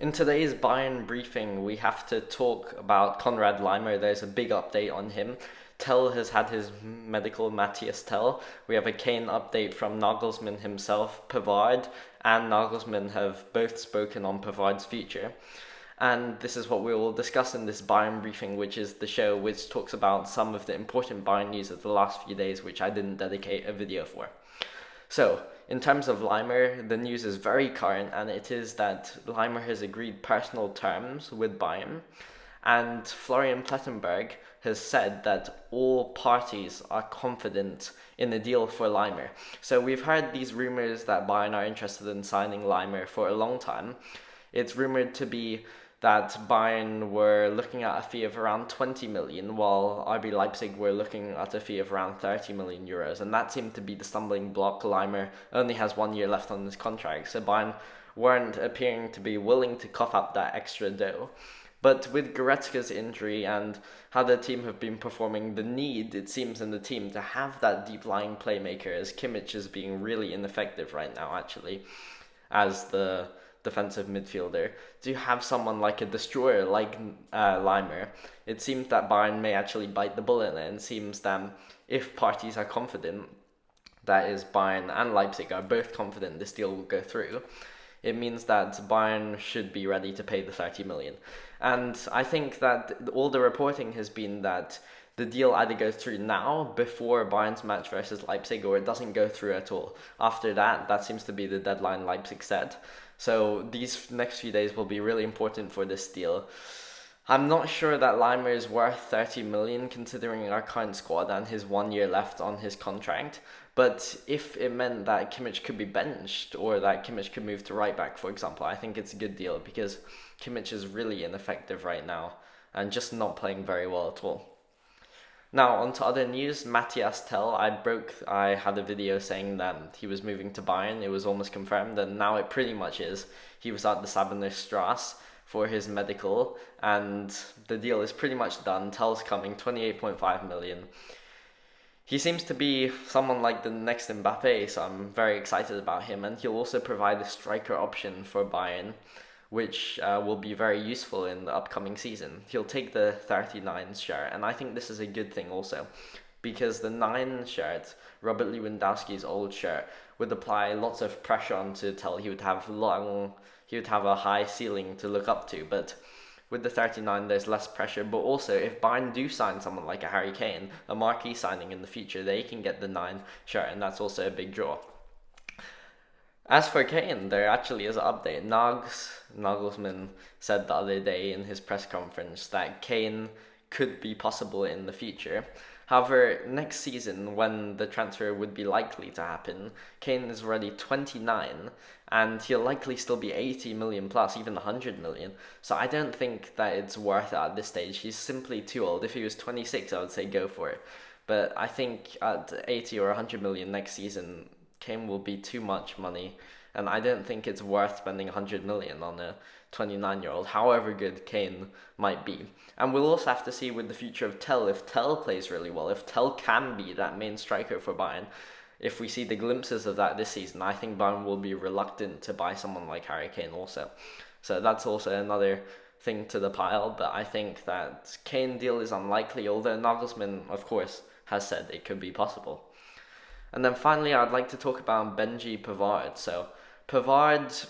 In today's Bayern briefing, we have to talk about Konrad Laimer. There's a big update on him. Tel has had his medical, Mathys Tel. We have a Kane update from Nagelsmann himself. Pavard and Nagelsmann have both spoken on Pavard's future. And this is what we will discuss in this Bayern briefing, which is the show which talks about some of the important Bayern news of the last few days, which I didn't dedicate a video for. So, in terms of Laimer, the news is very current, and it is that Laimer has agreed personal terms with Bayern, and Florian Plettenberg has said that all parties are confident in a deal for Laimer. So we've heard these rumors that Bayern are interested in signing Laimer for a long time. It's rumored to be that Bayern were looking at a fee of around 20 million, while RB Leipzig were looking at a fee of around 30 million euros, and that seemed to be the stumbling block. Laimer only has 1 year left on his contract, so Bayern weren't appearing to be willing to cough up that extra dough. But with Goretzka's injury and how the team have been performing, the need, it seems, in the team to have that deep-lying playmaker, as Kimmich is being really ineffective right now, actually, as the defensive midfielder, to have someone like a destroyer like Laimer, it seems that Bayern may actually bite the bullet, and it seems that if parties are confident, that is Bayern and Leipzig are both confident this deal will go through, it means that Bayern should be ready to pay the 30 million. And I think that all the reporting has been that the deal either goes through now, before Bayern's match versus Leipzig, or it doesn't go through at all. After that, that seems to be the deadline Leipzig set. So these next few days will be really important for this deal. I'm not sure that Laimer is worth 30 million considering our current squad and his 1 year left on his contract. But if it meant that Kimmich could be benched, or that Kimmich could move to right back, for example, I think it's a good deal, because Kimmich is really ineffective right now and just not playing very well at all. Now, on to other news. Mathys Tel, I had a video saying that he was moving to Bayern. It was almost confirmed, and now it pretty much is. He was at the Sabener Strasse for his medical, and the deal is pretty much done. Tel's coming, 28.5 million. He seems to be someone like the next Mbappe, so I'm very excited about him, and he'll also provide a striker option for Bayern, which will be very useful in the upcoming season. He'll take the 39 shirt, and I think this is a good thing also, because the 9 shirt, Robert Lewandowski's old shirt, would apply lots of pressure onto Tel. He would have a high ceiling to look up to, but with the 39 there's less pressure. But also, if Bayern do sign someone like a Harry Kane, a marquee signing in the future, they can get the 9 shirt, and that's also a big draw. As for Kane, there actually is an update. Nagelsmann said the other day in his press conference that Kane could be possible in the future. However, next season, when the transfer would be likely to happen, Kane is already 29, and he'll likely still be 80 million plus, even 100 million. So I don't think that it's worth it at this stage. He's simply too old. If he was 26, I would say go for it. But I think at 80 or 100 million next season, Kane will be too much money, and I don't think it's worth spending 100 million on a 29-year-old, however good Kane might be. And we'll also have to see with the future of Tel, if Tel plays really well, if Tel can be that main striker for Bayern. If we see the glimpses of that this season, I think Bayern will be reluctant to buy someone like Harry Kane also. So that's also another thing to the pile, but I think that Kane deal is unlikely, although Nagelsmann, of course, has said it could be possible. And then finally, I'd like to talk about Benji Pavard. So Pavard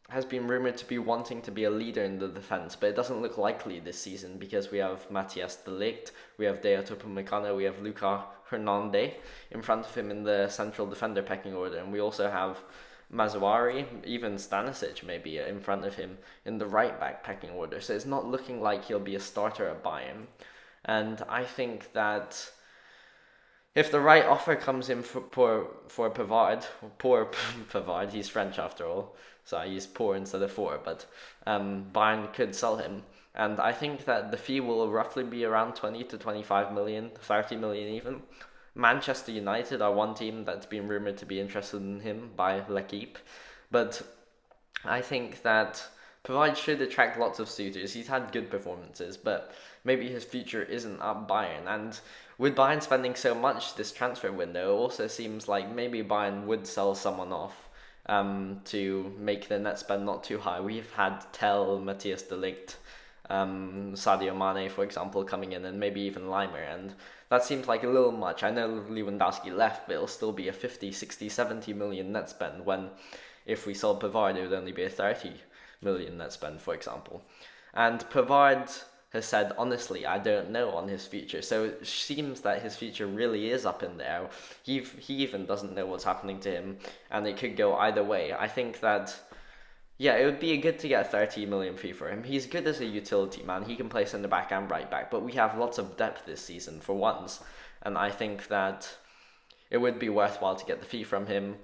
has been rumored to be wanting to be a leader in the defense, but it doesn't look likely this season, because we have Matthias de Ligt, we have Deo Upamecano, we have Luca Hernandez in front of him in the central defender pecking order, and we also have Mazuari, even Stanisic maybe in front of him in the right back pecking order. So it's not looking like he'll be a starter at Bayern. And I think that if the right offer comes in for Pavard, poor Pavard, he's French after all, so I use poor instead of for, but Bayern could sell him. And I think that the fee will roughly be around 20 to 25 million, 30 million even. Manchester United are one team that's been rumoured to be interested in him by L'Equipe, but I think that Pavard should attract lots of suitors. He's had good performances, but maybe his future isn't at Bayern. And with Bayern spending so much this transfer window, it also seems like maybe Bayern would sell someone off to make the net spend not too high. We've had Tel, Matthias de Ligt, Sadio Mane, for example, coming in, and maybe even Laimer, and that seems like a little much. I know Lewandowski left, but it'll still be a 50, 60, 70 million net spend, when if we sold Pavard, it would only be a 30 million net spend, for example. And Pavard has said, honestly, I don't know on his future. So it seems that his future really is up in the air. He even doesn't know what's happening to him, and it could go either way. I think that, yeah, it would be good to get a 30 million fee for him. He's good as a utility man. He can play centre back and right back, but we have lots of depth this season for once, and I think that it would be worthwhile to get the fee from him.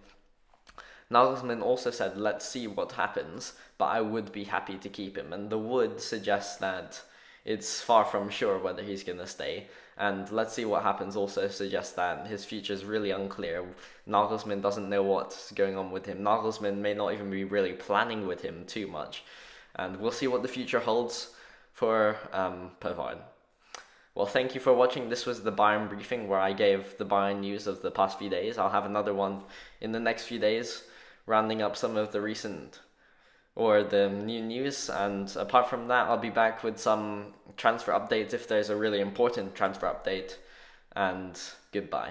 Nagelsmann also said, let's see what happens, but I would be happy to keep him, and the would suggests that it's far from sure whether he's going to stay. And let's see what happens also suggests that his future is really unclear. Nagelsmann doesn't know what's going on with him. Nagelsmann may not even be really planning with him too much. And we'll see what the future holds for Pavard. Well, thank you for watching. This was the Bayern briefing, where I gave the Bayern news of the past few days. I'll have another one in the next few days, rounding up some of the recent or the new news, and apart from that, I'll be back with some transfer updates if there's a really important transfer update, and goodbye.